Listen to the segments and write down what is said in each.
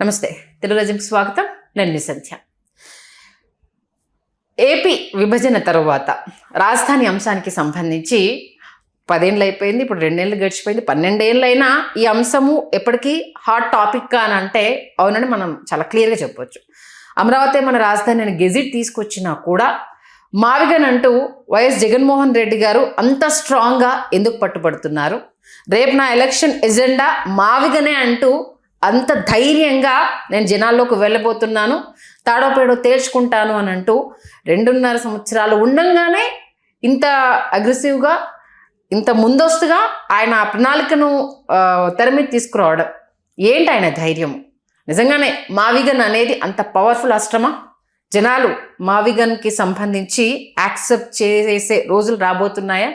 నమస్తే, తెలుగు రాజ్యంకి స్వాగతం. నేను మీ సంధ్య. ఏపీ విభజన తరువాత రాజధాని అంశానికి సంబంధించి 10 ఏళ్ళు అయిపోయింది, ఇప్పుడు 2 ఏళ్ళు గడిచిపోయింది, 12 ఏళ్ళైనా ఈ అంశము ఎప్పటికీ హాట్ టాపిక్ అని అంటే అవునని మనం చాలా క్లియర్గా చెప్పవచ్చు. అమరావతి మన రాజధాని అని గెజిట్ తీసుకొచ్చినా కూడా మావిగన్ అంటూ వైఎస్ జగన్మోహన్ రెడ్డి గారు అంత స్ట్రాంగ్గా ఎందుకు పట్టుబడుతున్నారు? రేపు నా ఎలక్షన్ ఎజెండా మావిగనే అంటూ అంత ధైర్యంగా నేను జనాల్లోకి వెళ్ళబోతున్నాను, తాడో పేడో తేల్చుకుంటాను అని అంటూ 2.5 సంవత్సరాలు ఉండంగానే ఇంత అగ్రెసివ్గా, ఇంత ముందస్తుగా ఆయన ఆ ప్రణాళికను తెర మీద తీసుకురావడం ఏంటి ఆయన ధైర్యం? నిజంగానే మావిగన్ అనేది అంత పవర్ఫుల్ అస్త్రమా? జనాలు మావిగన్కి సంబంధించి యాక్సెప్ట్ చేసే రోజులు రాబోతున్నాయా?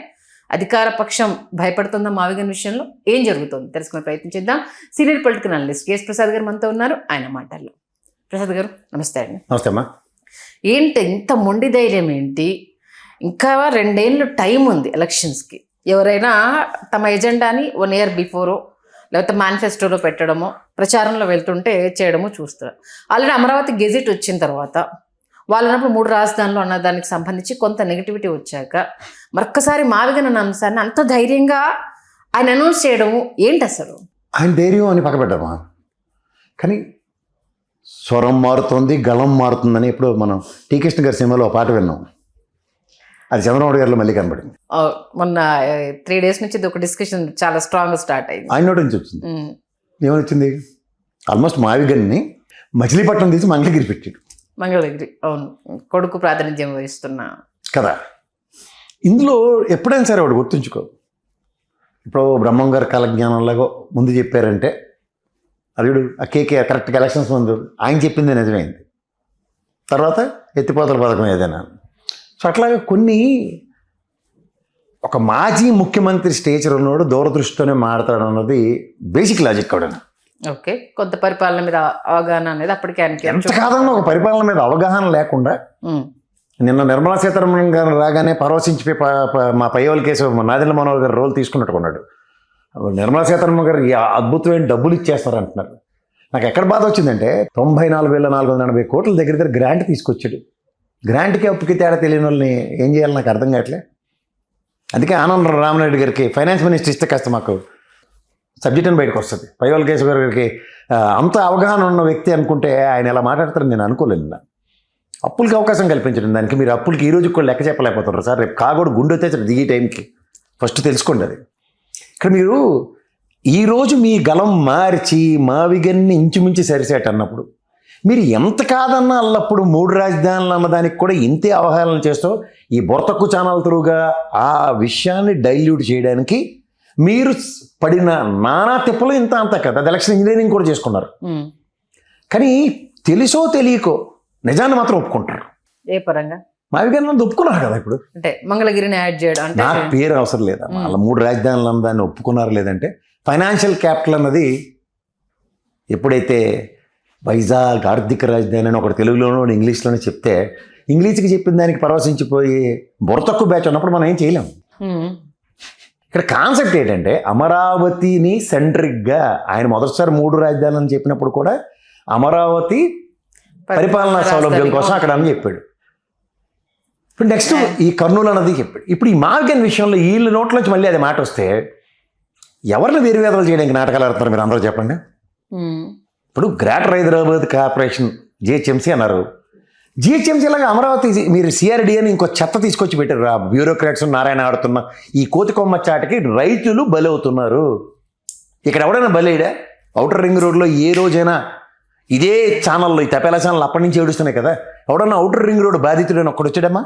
అధికార పక్షం భయపడుతుందా మావిగన్ విషయంలో? ఏం జరుగుతుంది తెలుసుకునే ప్రయత్నం చేద్దాం. Senior political analyst KS Prasad గారు మనతో ఉన్నారు. ఆయన మాటల్లో. ప్రసాద్ గారు నమస్తే అండి. నమస్తే అమ్మా. ఏంటి ఇంత మొండి ధైర్యం ఏంటి? ఇంకా 2 ఏళ్ళు టైం ఉంది ఎలక్షన్స్కి. ఎవరైనా తమ ఎజెండాని 1 ఇయర్ బిఫోరో లేకపోతే మేనిఫెస్టోలో పెట్టడమో ప్రచారంలో వెళ్తుంటే చేయడమో చూస్తారు. ఆల్రెడీ అమరావతి గెజిట్ వచ్చిన తర్వాత వాళ్ళన్నప్పుడు 3 రాజధానులు అన్న దానికి సంబంధించి కొంత నెగిటివిటీ వచ్చాక మరొక్కసారి మావిగన్ అన్న అంశాన్ని అంత ధైర్యంగా ఆయన అనౌన్స్ చేయడము ఏంటి అసలు? ఆయన ధైర్యం అని పక్కబెట్టామా, కానీ స్వరం మారుతుంది, గళం మారుతుందని ఇప్పుడు మనం టీ కృష్ణ గారి సినిమాలో పాట విన్నాం. అది చంద్రబాబు గారిలో మళ్ళీ కనబడింది. మొన్న 3 days నుంచి ఇది ఒక డిస్కషన్ చాలా స్ట్రాంగ్ స్టార్ట్ అయింది. ఆయన నోటి నుంచి వచ్చింది. ఏమని వచ్చింది? ఆల్మోస్ట్ మావిగన్ని మచిలీపట్నం తీసి మంగళగిరి పెట్టాడు. మంగళగిరి, అవును, కొడుకు ప్రాతినిధ్యం వహిస్తున్నా కదా. ఇందులో ఎప్పుడైనా సరే వాడు గుర్తుంచుకో, ఇప్పుడు బ్రహ్మం గారు కాలజ్ఞానంలాగా ముందు చెప్పారంటే అడుగుడు ఆ కేకే కరెక్ట్గా ఎలక్షన్స్ ముందు ఆయన చెప్పింది నిజమైంది. తర్వాత ఎత్తిపోతల పథకం ఏదైనా. సో అట్లాగే కొన్ని ఒక మాజీ ముఖ్యమంత్రి స్టేచర్ ఉన్నవాడు దూరదృష్టితోనే మాడతాడు అన్నది బేసిక్ లాజిక్ కూడా. ఓకే, కొంత పరిపాలన మీద అవగాహన అనేది అప్పటికే ఎంత కాదన్నా ఒక పరిపాలన మీద అవగాహన లేకుండా నిన్న నిర్మలా సీతారామన్ గారు రాగానే పరవశించిపోయి మా పయ్యవల కేసు నాదెండ్ల మనోహర్ గారు రోల్ తీసుకున్నట్టుకున్నాడు. నిర్మలా సీతారామన్ గారు అద్భుతమైన డబ్బులు ఇచ్చేస్తారు అంటున్నారు. నాకు ఎక్కడ బాధ వచ్చిందంటే 94,480 కోట్ల దగ్గర గ్రాంట్ తీసుకొచ్చాడు. గ్రాంట్కి అప్పుకి తేడా తెలియని వాళ్ళని ఏం చేయాలి నాకు అర్థం కావట్లే. అందుకే ఆనంద రామనాయుడు గారికి ఫైనాన్స్ మినిస్టర్ ఇస్తే కాస్త మాకు సబ్జెక్ట్ అని బయటకు వస్తుంది. పయ్యవల కేశవ గారికి అంత అవగాహన ఉన్న వ్యక్తి అనుకుంటే ఆయన ఎలా మాట్లాడతారని నేను అనుకోలేదు. అప్పులకి అవకాశం కల్పించడం దానికి మీరు అప్పులకి ఈ రోజుకి కూడా లెక్క చెప్పలేకపోతున్నారు సార్. రేపు కాగోడు గుండె వచ్చేసి దిగే టైంకి ఫస్ట్ తెలుసుకోండి అది. ఇక్కడ మీరు ఈరోజు మీ గలం మార్చి మావిగన్ని ఇంచుమించి సరిసేట అన్నప్పుడు మీరు ఎంత కాదన్నా అల్లప్పుడు 3 రాజధానులు అన్నదానికి కూడా ఇంతే అవహేళన చేస్తూ ఈ బొర్తక్కు ఛానల్ త్రూగా ఆ విషయాన్ని డైల్యూట్ చేయడానికి మీరు పడిన నానా తిప్పలు ఇంత అంత కదా. ఎలక్షన్ ఇంజనీరింగ్ కూడా చేసుకున్నారు, కానీ తెలుసో తెలియకో నిజాన్ని మాత్రం ఒప్పుకుంటారు. ఏ పరంగా? మావిగన్ ఒప్పుకున్నారు కదా. ఇప్పుడు అంటే మంగళగిరిని యాడ్ చేయడం అంటే నాకు పేరు అవసరం లేదా, వాళ్ళ 3 రాజధానులు అన్నదాన్ని ఒప్పుకున్నారు. లేదంటే ఫైనాన్షియల్ క్యాపిటల్ అన్నది ఎప్పుడైతే వైజాగ్ ఆర్థిక రాజధాని అని ఒకటి తెలుగులోనూ ఇంగ్లీష్లోనే చెప్తే ఇంగ్లీష్కి చెప్పిన దానికి పరవశించిపోయి బుర్రతక్కు బ్యాచ్ ఉన్నప్పుడు మనం ఏం చేయలేం. ఇక్కడ కాన్సెప్ట్ ఏంటంటే అమరావతిని సెంట్రిక్గా ఆయన మొదటిసారి 3 రాజధానులు అని చెప్పినప్పుడు కూడా అమరావతి పరిపాలనా సౌలభ్యం కోసం అక్కడ అని చెప్పాడు. ఇప్పుడు నెక్స్ట్ ఈ కర్నూలు అన్నది చెప్పాడు. ఇప్పుడు ఈ మావిగన్ విషయంలో వీళ్ళ నోట్లోంచి మళ్ళీ అది మాట వస్తే ఎవరిని వేరువేదలు చేయడానికి నాటకాలు ఆడుతున్నారు మీరు అందరూ చెప్పండి. ఇప్పుడు గ్రేటర్ హైదరాబాద్ కార్పొరేషన్ జిహెచ్ఎంసీ అన్నారు. జిహెచ్ఎంసీ లాగా అమరావతి మీరు సిఆర్డి అని ఇంకో చెత్త తీసుకొచ్చి పెట్టారు. ఆ బ్యూరోక్రాట్స్ నారాయణ ఆడుతున్న ఈ కోతికొమ్మ చాటకి రైతులు బలవుతున్నారు. ఇక్కడ ఎవడైనా బలేడా? ఔటర్ రింగ్ రోడ్లో ఏ రోజైనా ఇదే ఛానల్లో ఈ తపేలా ఛానల్ అప్పటి నుంచి ఏడుస్తున్నాయి కదా. ఎవడన్నా ఔటర్ రింగ్ రోడ్ బాధితుడని ఒక్కడు వచ్చాడమ్మా?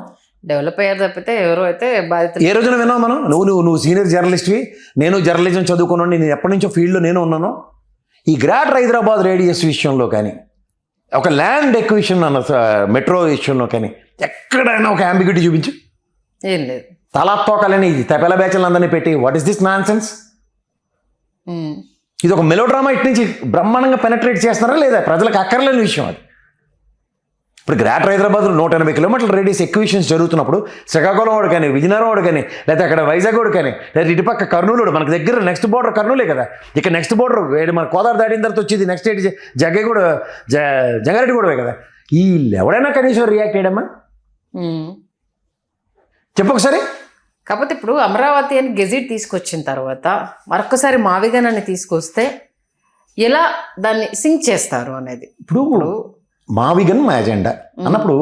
డెవలప్ అయ్యారు తప్పితే ఎవరో అయితే బాధితులు ఏ రోజున విన్నావు మనం? నువ్వు సీనియర్ జర్నలిస్ట్వి, నేను జర్నలిజం చదువుకున్నాను, నేను ఎప్పటి నుంచో ఫీల్డ్లో నేను ఉన్నాను. ఈ గ్రేటర్ హైదరాబాద్ రేడియస్ విషయంలో కానీ ఒక ల్యాండ్ ఎక్విజిషన్ అన్న మెట్రో విషయంలో కానీ ఎక్కడైనా ఒక అంబిగ్యూటీ చూపించు. ఏం లేదు. తలాత్తోకలని తపెల బ్యాచ్లు అందరినీ పెట్టి what is this non sense? ఇది ఒక మెలోడ్రామా ఇటు నుంచి బ్రహ్మాండంగా పెనట్రేట్ చేస్తున్నారా లేదా? ప్రజలకు అక్కర్లేని విషయం అది. ఇప్పుడు గ్రేటర్ హైదరాబాద్ 180 కిలోమీటర్ల రేడియస్ ఎక్విషన్స్ జరుగుతున్నప్పుడు శ్రీకాకుళం వాడు కానీ విజయనగరం వాడు కానీ లేకపోతే అక్కడ వైజాగ్ వాడు కానీ లేదా ఇటుపక్క కర్నూలు వాడు, మనకి దగ్గర నెక్స్ట్ బోర్డర్ కర్నూలే కదా, ఇక నెక్స్ట్ బోర్డర్ మన కోదావరి దాటిన తర్వాత వచ్చేది నెక్స్ట్ స్టేట్ జంగారెడ్డి కూడా కదా. వీళ్ళు ఎవడైనా కనీసం రియాక్ట్ అయ్యాడమ్మా చెప్పు ఒకసారి. కాకపోతే ఇప్పుడు అమరావతి అని గెజిట్ తీసుకొచ్చిన తర్వాత మరొకసారి మావిగనాన్ని తీసుకొస్తే ఎలా దాన్ని సింక్ చేస్తారు అనేది. ఇప్పుడు మావిగన్ మా ఎజెండా అన్నప్పుడు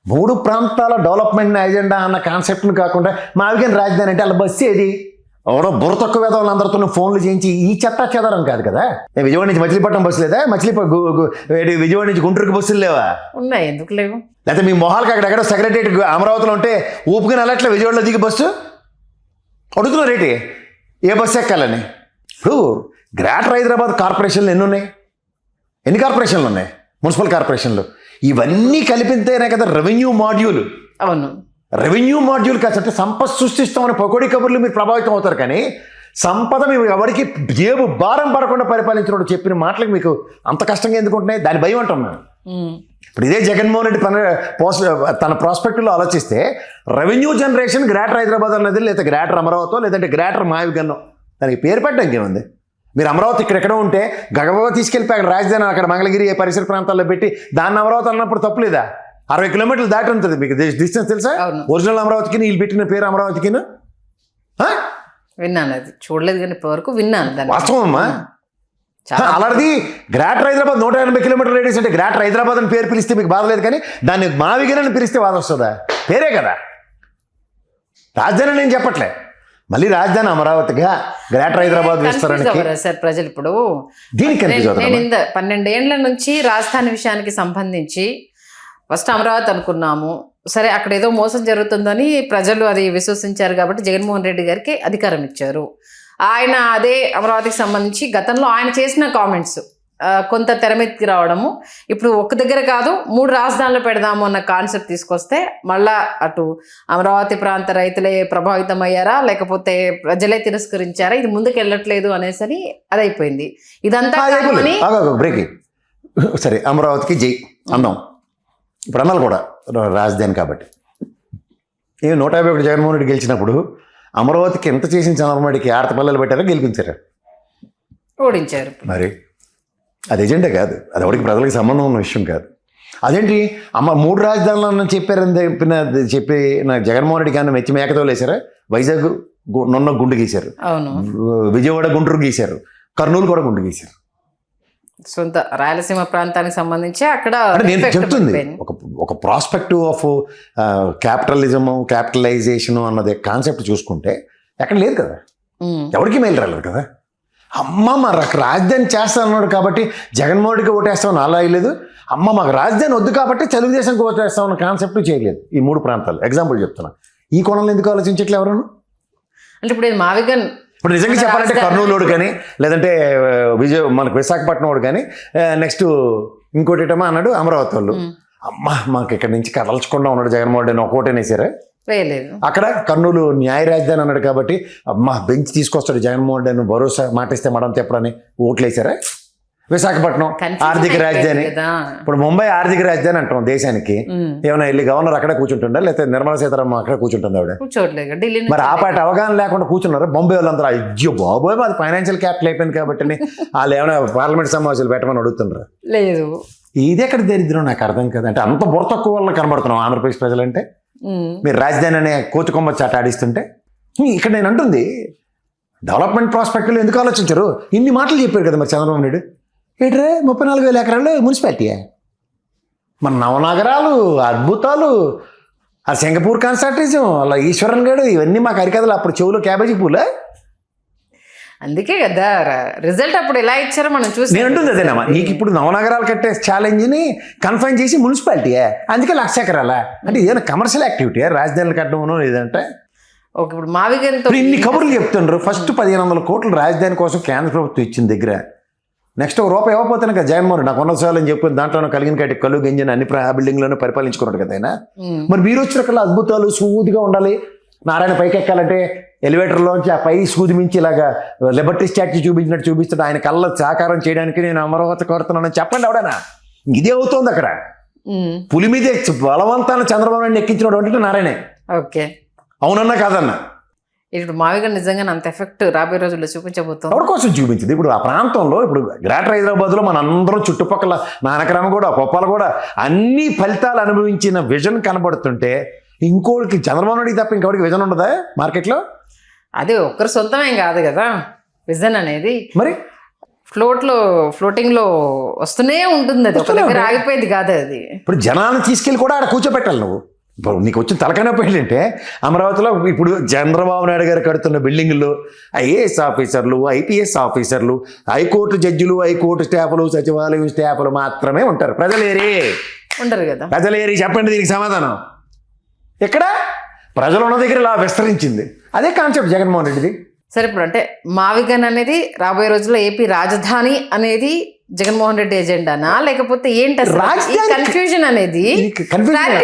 3 ప్రాంతాల డెవలప్మెంట్ ఎజెండా అన్న కాన్సెప్ట్ని కాకుండా మావిగన్ రాజధాని అంటే అలా బస్సు ఏది ఎవడో బుర్ర తక్కువ వేదవాళ్ళు అందరితో ఫోన్లు చేయించి ఈ చెత్త చెదరం కాదు కదా. విజయవాడ నుంచి మచిలీపట్నం బస్సు లేదా, విజయవాడ నుంచి గుంటూరుకి బస్సులు లేవా? ఉన్నాయి, ఎందుకు లేవు? లేకపోతే మీ మొహాలకి అక్కడెక్కడ సెక్రటరియట్ అమరావతిలో ఉంటే ఊపుకుని వెళ్ళట్లే విజయవాడలో దిగి బస్సు అడుగుతున్నారు రేటి ఏ బస్సు ఎక్కాలని. ఇప్పుడు గ్రేటర్ హైదరాబాద్ కార్పొరేషన్లు ఎన్ని కార్పొరేషన్లు ఉన్నాయి? మున్సిపల్ కార్పొరేషన్లు. ఇవన్నీ కలిపితేనే కదా రెవెన్యూ మాడ్యూల్. అవును, రెవెన్యూ మాడ్యూల్ కాదంటే సంపద సృష్టిస్తామని పకోడీ కబుర్లు మీరు ప్రభావితం అవుతారు, కానీ సంపద మేము ఎవరికి జేబు భారం పడకుండా పరిపాలించిన చెప్పిన మాటలకు మీకు అంత కష్టంగా ఎందుకు ఉంటున్నాయి? దాని భయం అంటాం మేము. ఇప్పుడు ఇదే జగన్మోహన్ రెడ్డి తన ప్రాస్పెక్టులో ఆలోచిస్తే రెవెన్యూ జనరేషన్ గ్రేటర్ హైదరాబాద్ అన్నది, లేదా గ్రేటర్ అమరావతి, లేదంటే గ్రేటర్ మావిగన్నో, దానికి పేరు పెట్టడానికి ఏముంది? మీరు అమరావతి ఇక్కడెక్కడ ఉంటే గగబగా తీసుకెళ్ళిపోయి అక్కడ రాజధాని అక్కడ మంగళగిరి పరిసర ప్రాంతాల్లో పెట్టి దాన్ని అమరావతి అన్నప్పుడు తప్పులేదా? 60 కిలోమీటర్లు దాటి ఉంటుంది మీకు డిస్టెన్స్ తెలుసా? ఒరిజినల్ అమరావతికి వీళ్ళు పెట్టిన పేరు అమరావతికి విన్నాను, అది చూడలేదు కానీ ఇప్పటివరకు విన్నాను. వాస్తవం అమ్మా. అలాంటిది గ్రేటర్ హైదరాబాద్ 180 కిలోమీటర్ రేడియస్ అంటే గ్రేటర్ హైదరాబాద్ అని పేరు పిలిస్తే మీకు బాధ లేదు, కానీ దాన్ని మావిగన్ అని పిలిస్తే బాధ వస్తుందా? పేరే కదా రాజధాని. నేను చెప్పట్లే, మళ్ళీ రాజధాని అమరావతిగా గ్రేటర్ హైదరాబాద్ విస్తరణకి సార్ ప్రజలు ఇప్పుడు దీనికి నేను 12 ఏళ్ల నుంచి రాజధాని విషయానికి సంబంధించి ఫస్ట్ అమరావతి అనుకున్నాము. సరే, అక్కడ ఏదో మోసం జరుగుతుందని ప్రజలు అది విశ్వసించారు కాబట్టి జగన్మోహన్ రెడ్డి గారికి అధికారం ఇచ్చారు. ఆయన అదే అమరావతికి సంబంధించి గతంలో ఆయన చేసిన కామెంట్స్ కొంత తెరమెత్తికి రావడము, ఇప్పుడు ఒక దగ్గర కాదు 3 రాజధానులు పెడదాము అన్న కాన్సెప్ట్ తీసుకొస్తే మళ్ళా అటు అమరావతి ప్రాంత రైతులే ప్రభావితం అయ్యారా లేకపోతే ప్రజలే తిరస్కరించారా, ఇది ముందుకు వెళ్ళట్లేదు అనేసి అని అది అయిపోయింది. ఇదంతా బ్రేకింగ్. సరే, అమరావతికి జై అన్నాం, ఇప్పుడు అన్నాలు కూడా రాజధాని కాబట్టి. 151 జగన్మోహన్ రెడ్డి గెలిచినప్పుడు అమరావతికి ఎంత చేసిన చంద్రబాబు నాయుడికి 6 పల్లెలు పెట్టారో గెలిపించారు, ఓడించారు. మరి అది ఎజెండా కాదు, అది ఎవరికి ప్రజలకు సంబంధం ఉన్న విషయం కాదు. అదేంటి 3 రాజధానులు చెప్పారని చెప్పి నాకు జగన్మోహన్ రెడ్డి కానీ మెచ్చి మేకతో వేశారా? వైజాగ్ నొన్న గుండు గీశారు, విజయవాడ గుంటూరు గీశారు, కర్నూలు కూడా గుండు గీశారు. సొంత రాయలసీమ ప్రాంతానికి సంబంధించి అక్కడ నేను చెప్తుంది ఒక ప్రాస్పెక్టివ్ ఆఫ్ క్యాపిటలిజము క్యాపిటలైజేషన్ అన్నది కాన్సెప్ట్ చూసుకుంటే ఎక్కడ లేదు కదా, ఎవరికి మేలు రాలేదు కదా. అమ్మ మాకు రాజధాని చేస్తా అన్నాడు కాబట్టి జగన్మోహన్ రెడ్డికి ఓటేస్తామని అలా అయ్యలేదు. అమ్మ మాకు రాజధాని వద్దు కాబట్టి తెలుగుదేశంకి ఓటేస్తామన్న కాన్సెప్ట్ చేయలేదు ఈ 3 ప్రాంతాలు. ఎగ్జాంపుల్ చెప్తున్నా, ఈ కోణంలో ఎందుకు ఆలోచించట్లే ఎవరు? అంటే ఇప్పుడు మావిగన్ ఇప్పుడు నిజంగా చెప్పాలంటే కర్నూలుడు కానీ లేదంటే మనకు విశాఖపట్నం వాడు కానీ నెక్స్ట్ ఇంకోటి ఏటమ్మా అన్నాడు అమరావతి వాళ్ళు. అమ్మ మాకు ఇక్కడ నుంచి కదల్చకుండా ఉన్నాడు జగన్మోహన్ రెడ్డి ఒకటేనేసారా? అక్కడ కర్నూలు న్యాయ రాజధాని అన్నాడు కాబట్టి అమ్మ బెంచ్ తీసుకొస్తాడు జగన్మోహన్ రెడ్డి భరోసా మాటిస్తే మడం తెప్పడని ఓట్లేసారా? విశాఖపట్నం ఆర్థిక రాజధాని, ఇప్పుడు ముంబై ఆర్థిక రాజధాని అంటాం దేశానికి. ఏమైనా వెళ్ళి గవర్నర్ అక్కడే కూర్చుంటుందా లేకపోతే నిర్మలా సీతారామన్ అక్కడే కూర్చుంటుంది ఆవిడ? మరి ఆ పాటి అవగాహన లేకుండా కూర్చున్నారు బొంబై వాళ్ళందరూ. అయ్యో బాబోయ్ మాది ఫైనాన్షియల్ క్యాపిటల్ అయిపోయింది కాబట్టి వాళ్ళు ఏమైనా పార్లమెంట్ సమావేశాలు పెట్టమని అడుగుతున్నారు. లేదు, ఇది ఎక్కడ దరిద్రం నాకు అర్థం కదా. అంటే అంత బుర్ర తక్కువ వల్ల కనబడుతున్నాం ఆంధ్రప్రదేశ్ ప్రజలంటే. మీరు రాజధాని అనే కోతికొమ్మ చాట ఆడిస్తుంటే ఇక్కడ నేను అంటుంది డెవలప్మెంట్ ప్రాస్పెక్ట్లో ఎందుకు ఆలోచించరు? ఇన్ని మాటలు చెప్పారు కదా మరి చంద్రబాబు నాయుడు. ఏంట్రే 34,000 ఎకరాలు మున్సిపాలిటీయా? మన నవనగరాలు అద్భుతాలు, ఆ సింగపూర్ కన్స్ట్రక్టిజం అలా ఈశ్వరన్ గడు ఇవన్నీ మాకు అరికథలు. అప్పుడు చెవులో క్యాబేజీ పూలే. అందుకే కదా రిజల్ట్ అప్పుడు ఎలా ఇచ్చారో మనం చూసి. నేను అంటుంది అదేనమ్మా, నీకు ఇప్పుడు నవనగరాలు కట్టే ఛాలెంజ్ని కన్ఫైన్ చేసి మున్సిపాలిటీయా, అందుకే 1,00,000 ఎకరాలా? అంటే ఏదైనా కమర్షియల్ యాక్టివిటీయా రాజధానులు కట్టడం లేదంటే? ఇప్పుడు మావిగన్తో ఇన్ని కబుర్లు చెప్తుండ్రు. ఫస్ట్ 1,500 కోట్లు రాజధాని కోసం కేంద్ర ప్రభుత్వం ఇచ్చిన దగ్గర నెక్స్ట్ ₹1 ఇవ్వకపోతే కదా జగన్మోహన్ నాకు 100 సార్లు అని చెప్పి దాంట్లో కలిగిన కట్టి కళ్ళు గంజని అన్ని బిల్డింగ్లోనే పరిపాలించుకున్నాడు కదా ఆయన. మరి మీరు వచ్చినకల్లా అద్భుతాలు సూదిగా ఉండాలి. నారాయణ పైకి ఎక్కాలంటే ఎలివేటర్లోంచి ఆ పై సూది మించి ఇలాగా లిబర్టీ స్టాచ్యూ చూపించినట్టు చూపిస్తాడు. ఆయన కళ్ళ సాకారం చేయడానికి నేను అమరావతి కోరుతున్నానని చెప్పండి ఎవడైనా. ఇదే అవుతోంది అక్కడ. పులి మీద బలవంతాన్ని చంద్రబాబు నాయుడు ఎక్కించినోడు అంటే నారాయణే. ఓకే, అవునన్నా కాదన్నా? ఇప్పుడు మావిగా నిజంగా అంత ఎఫెక్ట్ రాబోయే రోజుల్లో చూపించబోతుంది. ఎవరి కోసం చూపించింది? ఇప్పుడు ఆ ప్రాంతంలో, ఇప్పుడు గ్రేటర్ హైదరాబాద్లో మన అందరం చుట్టుపక్కల నానక్రమ కూడా, కొప్పాలు కూడా అన్ని ఫలితాలు అనుభవించిన విజన్ కనబడుతుంటే ఇంకోటికి చంద్రబాబు నాయుడు తప్ప ఇంకొకటికి విజన్ ఉండదా మార్కెట్లో? అది ఒక్కరు సొంతమేం కాదు కదా విజన్ అనేది. మరి ఫ్లోటింగ్ లో వస్తూనే ఉంటుంది, అది ఒక దగ్గర ఆగిపోయేది కాదు అది. ఇప్పుడు జనాన్ని తీసుకెళ్ళి కూడా ఆడ కూర్చోబెట్టాలి నువ్వు. ఇప్పుడు నీకు వచ్చిన తలకనొప్పి ఏంటంటే అమరావతిలో ఇప్పుడు చంద్రబాబు నాయుడు గారు కడుతున్న బిల్డింగుల్లో ఐఏఎస్ ఆఫీసర్లు, ఐపీఎస్ ఆఫీసర్లు, హైకోర్టు జడ్జిలు, హైకోర్టు స్టాఫ్లు, సచివాలయం స్టాఫ్లు మాత్రమే ఉంటారు. ప్రజలేరి ఉండరు కదా. ప్రజలేరి చెప్పండి దీనికి సమాధానం. ఎక్కడ ప్రజలు ఉన్న దగ్గర ఇలా విస్తరించింది. అదే కాన్సెప్ట్ జగన్మోహన్ రెడ్డిది. సరే, ఇప్పుడు అంటే మావిగన్ అనేది రాబోయే రోజుల్లో ఏపీ రాజధాని అనేది జగన్మోహన్ రెడ్డి ఎజెండానా, లేకపోతే ఏంటి కన్ఫ్యూజన్ అనేది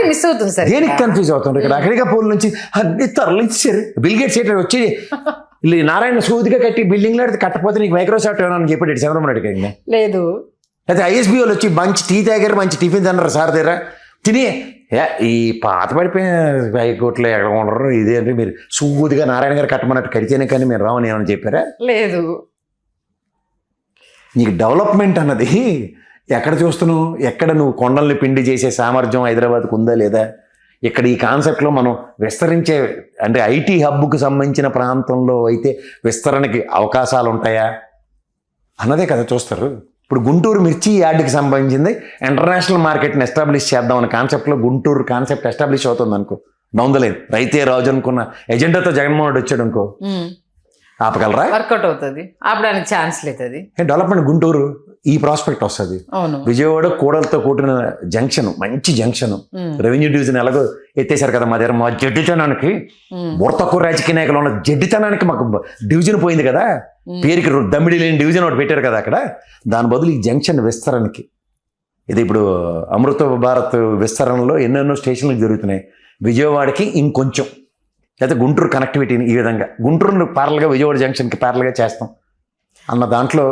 మిస్ అవుతుంది సార్? దేనికి కన్ఫ్యూజ్ అవుతుంది? ఇక్కడ అమెరికా పోల్ నుంచి అన్ని తరలించారు. బిల్ గేట్స్ ఏంటంటే వచ్చి నారాయణ సూదిగా కట్టి బిల్డింగ్ లో కట్టకపోతే నీకు మైక్రోసాఫ్ట్ ఏమన్నా చెప్పాడు చంద్రబాబు నాయుడు గారిని. లేదు, అయితే ఐఎస్బీ వాళ్ళు వచ్చి మంచి టీ తాగారు, మంచి టిఫిన్ తిన్నారు సార్ దగ్గర తిని, ఈ పాత పడిపోయిన హైకోర్టులో ఎక్కడ ఉండరు ఇదే అంటే మీరు సూదిగా నారాయణ గారు కట్టమన్నట్టు కడితేనే కానీ మీరు రావని ఏమని చెప్పారా? లేదు. నీకు డెవలప్మెంట్ అన్నది ఎక్కడ చూస్తున్నావు? ఎక్కడ నువ్వు కొండల్ని పిండి చేసే సామర్థ్యం హైదరాబాద్కు ఉందా లేదా? ఇక్కడ ఈ కాన్సెప్ట్లో మనం విస్తరించే అంటే ఐటీ హబ్కు సంబంధించిన ప్రాంతంలో అయితే విస్తరణకి అవకాశాలు ఉంటాయా అన్నదే కదా చూస్తారు. ఇప్పుడు గుంటూరు మిర్చి యార్డ్కి సంబంధించింది ఇంటర్నేషనల్ మార్కెట్ని ఎస్టాబ్లిష్ చేద్దాం అనే కాన్సెప్ట్లో గుంటూరు కాన్సెప్ట్ ఎస్టాబ్లిష్ అవుతుంది అనుకో, డౌన్దలేదు రైతే రాజు అనుకున్న ఎజెండాతో జగన్మోహన్ రెడ్డి వచ్చాడు అనుకో, ఆపగలరా? వర్కౌట్ అవుతుంది, ఆపడానికి ఛాన్స్ లేదు. అది డెవలప్మెంట్ గుంటూరు ఈ ప్రాస్పెక్ట్ వస్తుంది. విజయవాడ కూడలతో కూడిన జంక్షన్, మంచి జంక్షన్. రెవెన్యూ డివిజన్ ఎలాగో ఎత్తేసారు కదా మా దగ్గర. మా జడ్డితనానికి బుర్ర తక్కువ రాజకీయ నాయకులు ఉన్న జడ్డితనానికి మాకు డివిజన్ పోయింది కదా, పేరుకి దమ్మిడి లేని డివిజన్ ఒకటి పెట్టారు కదా అక్కడ. దాని బదులు ఈ జంక్షన్ విస్తరణకి, ఇది ఇప్పుడు అమృత భారత్ విస్తరణలో ఎన్నెన్నో స్టేషన్లు జరుగుతున్నాయి. విజయవాడకి ఇంకొంచెం, అయితే గుంటూరు కనెక్టివిటీని ఈ విధంగా గుంటూరును ప్యారల్గా విజయవాడ జంక్షన్కి ప్యారల్గా చేస్తాం అన్న దాంట్లో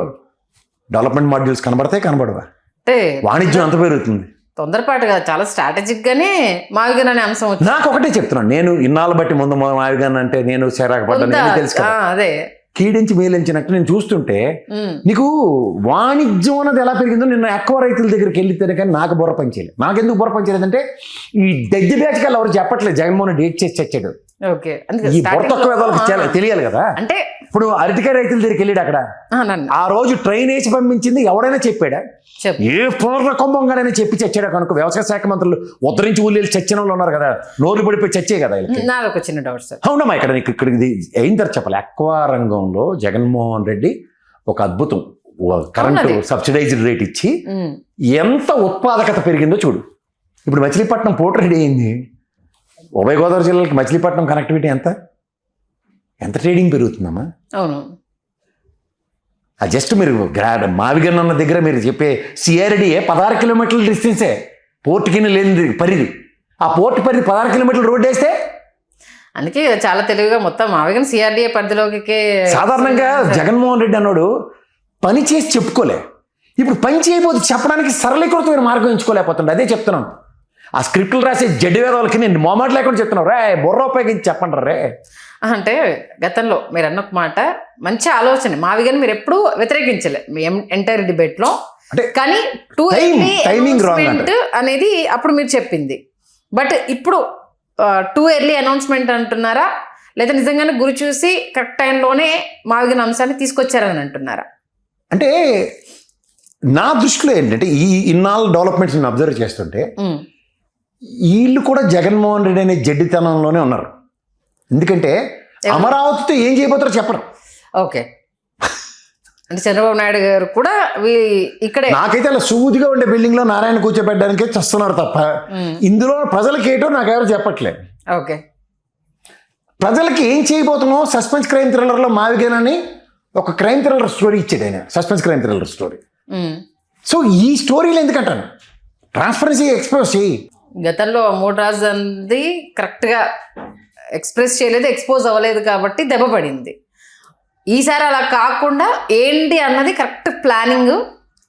డెవలప్మెంట్ మాడ్యూల్స్ కనబడతాయి, కనబడవా? అంటే వాణిజ్యం అంత పెరుగుతుంది. తొందరపాటుగా చాలా స్ట్రాటజిక్ గానే మావిగన్ అనే అంశం వచ్చింది. నాకు ఒకటే చెప్తున్నాను, నేను ఇన్నాళ్ళు బట్టి ముందు మావిగన్ అంటే నేను చిరాకు పడ్డాను, తెలుసు కదా. అదే కీడించి మేలించినట్టు నేను చూస్తుంటే నీకు వాణిజ్యం అన్నది ఎలా పెరిగిందో నిన్న ఎక్కువ రైతుల దగ్గరికి వెళ్ళితేనే కానీ నాకు బుర్ర పనిచేయలేదు. నాకెందుకు బుర్ర పనిచేయలేదంటే ఈ దగ్గర బ్యాచ్కాలు ఎవరు చెప్పట్లేదు జగన్మోహన్ రెడ్డి ఏడ్ చేసి చచ్చాడు. ఈ బుర్ర తక్కువ వాళ్ళకి తెలియాలి కదా. అంటే ఇప్పుడు అరటికాయ రైతుల దగ్గరికి వెళ్ళాడు, అక్కడ ఆ రోజు ట్రైన్ వేసి పంపించింది ఎవడైనా చెప్పాడా? ఏ పూర్వకంబంగానైనా చెప్పి చచ్చాడా కనుక వ్యవసాయ శాఖ మంత్రులు ఉద్ధరించి ఊళ్ళి చచ్చిన వాళ్ళు ఉన్నారు కదా, నోరు పడిపోయి చచ్చే కదా. నాదొక చిన్న డౌట్ సార్. అవునమ్మా, ఇక్కడ ఇది అయిన తర్వాత చెప్పాలి. అక్వా రంగంలో జగన్మోహన్ రెడ్డి ఒక అద్భుతం కరెంటు సబ్సిడైజ్డ్ రేట్ ఇచ్చి ఎంత ఉత్పాదకత పెరిగిందో చూడు. ఇప్పుడు మచిలీపట్నం పోర్ట్ రెడీ అయింది. ఉభయ గోదావరి జిల్లాలకు మచిలీపట్నం కనెక్టివిటీ ఎంత ట్రేడింగ్ పెరుగుతుందమ్మా. అవును, జస్ట్ మీరు మావిగన్ అన్న దగ్గర మీరు చెప్పే సిఆర్డిఏ 16 కిలోమీటర్ల డిస్టెన్సే పోర్టుకి లేని పరిధి. ఆ పోర్టు పరిధి 16 కిలోమీటర్ల రోడ్డు వేస్తే, అందుకే చాలా తెలివిగా మొత్తం మావిగన్ సిఆర్డిఏ పరిధిలోకి. సాధారణంగా జగన్మోహన్ రెడ్డి అన్నాడు పని చేసి చెప్పుకోలే, ఇప్పుడు పని చేయబోతే చెప్పడానికి సరళీకృతమైన మార్గం ఎంచుకోలేకపోతుండే. అదే చెప్తున్నాను. ఆ స్క్రిప్ట్లు రాసే జడ్డి వేదాలకి నేను మొమాట లేకుండా చెప్తున్నావు రే, బుర్ర ఉపయోగించి చెప్పండి రే. అంటే గతంలో మీరు అన్న ఒక మాట మంచి ఆలోచన, మావిగన్ మీరు ఎప్పుడు వ్యతిరేకించలే మీ ఎంటైర్ డిబేట్ లో. కానీ టైమింగ్ అనేది అప్పుడు మీరు చెప్పింది. బట్ ఇప్పుడు టూ ఎర్లీ అనౌన్స్మెంట్ అంటున్నారా, లేదా నిజంగానే గురి చూసి కరెక్ట్ టైంలోనే మావిగన్ అంశాన్ని తీసుకొచ్చారని అంటున్నారా? అంటే నా దృష్టిలో ఏంటంటే ఈ ఇన్నాళ్ళు డెవలప్మెంట్స్ నేను అబ్జర్వ్ చేస్తుంటే వీళ్ళు కూడా జగన్మోహన్ రెడ్డి అనే జడ్డితనంలోనే ఉన్నారు. ఎందుకంటే అమరావతితో ఏం చేయబోతారో చెప్పరు. ఓకే, అంటే చంద్రబాబు నాయుడు గారు కూడా ఇక్కడే నాకైతే అలా సూదిగా ఉండే బిల్డింగ్ లో నారాయణ కూర్చోబెట్టడానికి చస్తున్నారు తప్ప ఇందులో ప్రజలకి ఏంటో నాకెవరు చెప్పట్లేదు. ఓకే, ప్రజలకి ఏం చేయబోతున్నావు? సస్పెన్స్ క్రైమ్ థ్రిల్లర్లో మావిగన్ అని ఒక క్రైమ్ థ్రిల్లర్ స్టోరీ ఇచ్చాడు ఆయన, suspense crime thriller story. So ఈ స్టోరీలు ఎందుకంటాను, ట్రాన్స్పరెన్సీ ఎక్స్పోజ్ చేయి. గతంలో 3 రాజధాని కరెక్ట్గా ఎక్స్ప్రెస్ చేయలేదు, ఎక్స్పోజ్ అవ్వలేదు కాబట్టి దెబ్బ పడింది. ఈసారి అలా కాకుండా ఏంటి అన్నది కరెక్ట్ ప్లానింగ్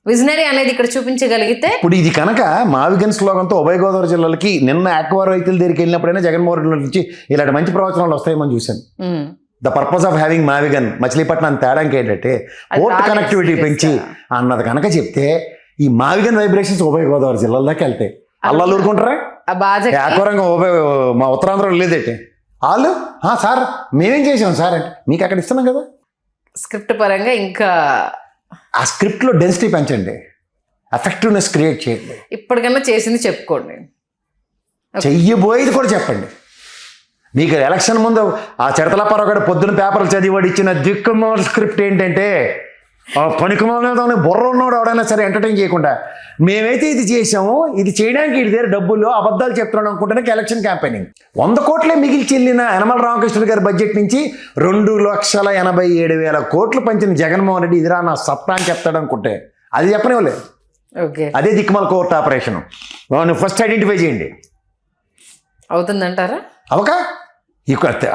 విజనరీ అనేది ఇక్కడ చూపించగలిగితే ఇప్పుడు ఇది కనుక మావిగన్ స్లోగన్తో ఉభయ గోదావరి జిల్లాలకి నిన్న ఆక్వా రైతుల దగ్గరికి వెళ్ళినప్పుడైనా జగన్మోహన్ రెడ్డి నుంచి ఇలాంటి మంచి ప్రవచనాలు వస్తాయేమో చూశాను. Um, the purpose of having మావిగన్ మచిలీపట్నం తేడానికి ఏంటంటే అది పోర్ట్ రాలేదు, కనెక్టివిటీ serious పెంచి గా. అన్నది కనుక చెప్తే ఈ మావిగన్ వైబ్రేషన్స్ ఉభయ గోదావరి జిల్లాల దాకా వెళ్తాయి. అల్లాలు ఊరుకుంటారా? ఆ బాజకి ఆకోరంగా మా ఉత్తరాంధ్రలో లేదేంటి వాళ్ళు సార్ మేమేం చేసాం సార్ అంటే మీకు అక్కడ ఇస్తున్నాం కదా. స్క్రిప్ట్ పరంగా ఇంకా ఆ స్క్రిప్ట్లో డెన్సిటీ పెంచండి, ఎఫెక్టివ్నెస్ క్రియేట్ చేయండి, ఇప్పటికన్నా చేసింది చెప్పుకోండి. చెయ్యబోయేది కూడా చెప్పండి. మీకు ఎలక్షన్ ముందు ఆ చిడతల పరొకటి పొద్దున పేపర్లు చదివాడు ఇచ్చిన దిక్కుమాల స్క్రిప్ట్ ఏంటంటే ఆ పనికిమాలని బుర్ర ఉన్నాడు ఎవడైనా సరే ఎంటర్టైన్ చేయకుండా మేమైతే ఇది చేసాము, ఇది చేయడానికి ఇది దగ్గర డబ్బులు అబద్ధాలు చెప్తున్నాడు అనుకుంటేనే ఎలక్షన్ క్యాంపెయినింగ్. 100 కోట్లే మిగిలి చెల్లిన యనమల రామకృష్ణుడు గారి బడ్జెట్ నుంచి 2,87,000 కోట్లు పంచిన జగన్మోహన్ రెడ్డి ఇదిరా నా సత్తా అని చెప్తాడు అనుకుంటే అది చెప్పనివ్వలేదు. ఓకే, అదే దిక్కుమాల కోర్టు ఆపరేషన్. ఫస్ట్ ఐడెంటిఫై చేయండి. అవుతుందంటారా? అవకా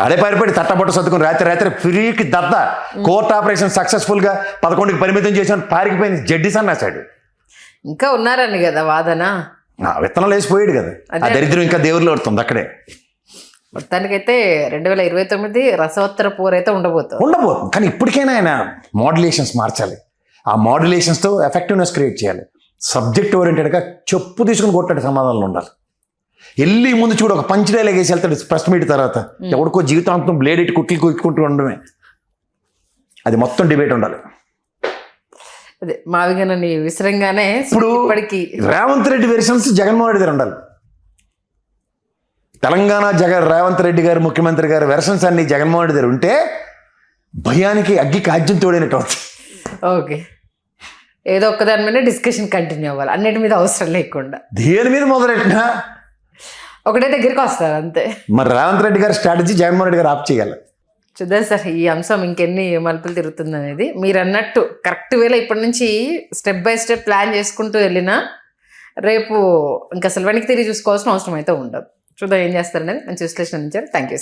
అదే పరిపడి తట్టబొట్ట సర్దుకుని రాత్రి ఫ్రీకి దద్ద కోర్ట్ ఆపరేషన్ సక్సెస్ఫుల్గా 11కి పరిమితం చేసాను పారికిపోయింది జడ్జి సన్నాసాడు. ఇంకా ఉన్నారని కదా వాదన. విత్తనాలు వేసిపోయాడు కదా, ఆ దరిద్రం ఇంకా దేవుళ్ళు పడుతుంది అక్కడే. మొత్తానికైతే 2029 రసవత్తర పోరైతే ఉండబోతుంది. కానీ ఇప్పటికైనా ఆయన మోడ్యులేషన్స్ మార్చాలి. ఆ మోడ్యులేషన్స్తో ఎఫెక్టివ్నెస్ క్రియేట్ చేయాలి. సబ్జెక్ట్ ఓరియంటెడ్గా చెప్పు తీసుకుని కొట్టాడు సమాధానాలు ఉండాలి. వెళ్ళి ముందు చూడు ఒక పంచ్ డైలాగ్ వేసి వెళ్తాడు ప్రెస్ మీట్ తర్వాత, ఎవడికో జీవితాంతం బ్లేడ్ ఇటు కుట్లు కుట్టుకుంటూ ఉండడమే. అది మొత్తం డిబేట్ ఉండాలి. అదే మావిగనని విసరంగానే ఇప్పుడు ఇప్పటికి రేవంత్ రెడ్డి వెర్షన్స్ జగన్మోహన్ రెడ్డి గారు ఉండాలి. తెలంగాణ రేవంత్ రెడ్డి గారు ముఖ్యమంత్రి గారు వెర్షన్స్ అన్ని జగన్మోహన్ రెడ్డి గారు ఉంటే భయానికి అగ్గి కాజ్యం తోడైనట్టు అవుతుంది. ఓకే, ఏదో ఒక్కదాని మీద డిస్కషన్ కంటిన్యూ అవ్వాలి, అన్నిటి మీద అవసరం లేకుండా. దేని మీద మొదలెట్టినా ఒకటే దగ్గరికి వస్తారు అంతే. మరి రేవంత్ రెడ్డి గారి స్ట్రాటజీ జగన్మోహన్ రెడ్డి గారు ఆప్ చేయాలి. చూద్దాం సార్ ఈ అంశం ఇంకెన్ని మలుపులు తిరుగుతుంది అనేది. మీరు అన్నట్టు కరెక్ట్ వేలో ఇప్పటి నుంచి స్టెప్ బై స్టెప్ ప్లాన్ చేసుకుంటూ వెళ్ళినా రేపు ఇంకా అసలు వెనక్కి తిరిగి చూసుకోవాల్సిన అవసరం అయితే ఉండదు. చూద్దాం ఏం చేస్తారనేది మంచి విశ్లేషణ ఇచ్చారు. Thank you.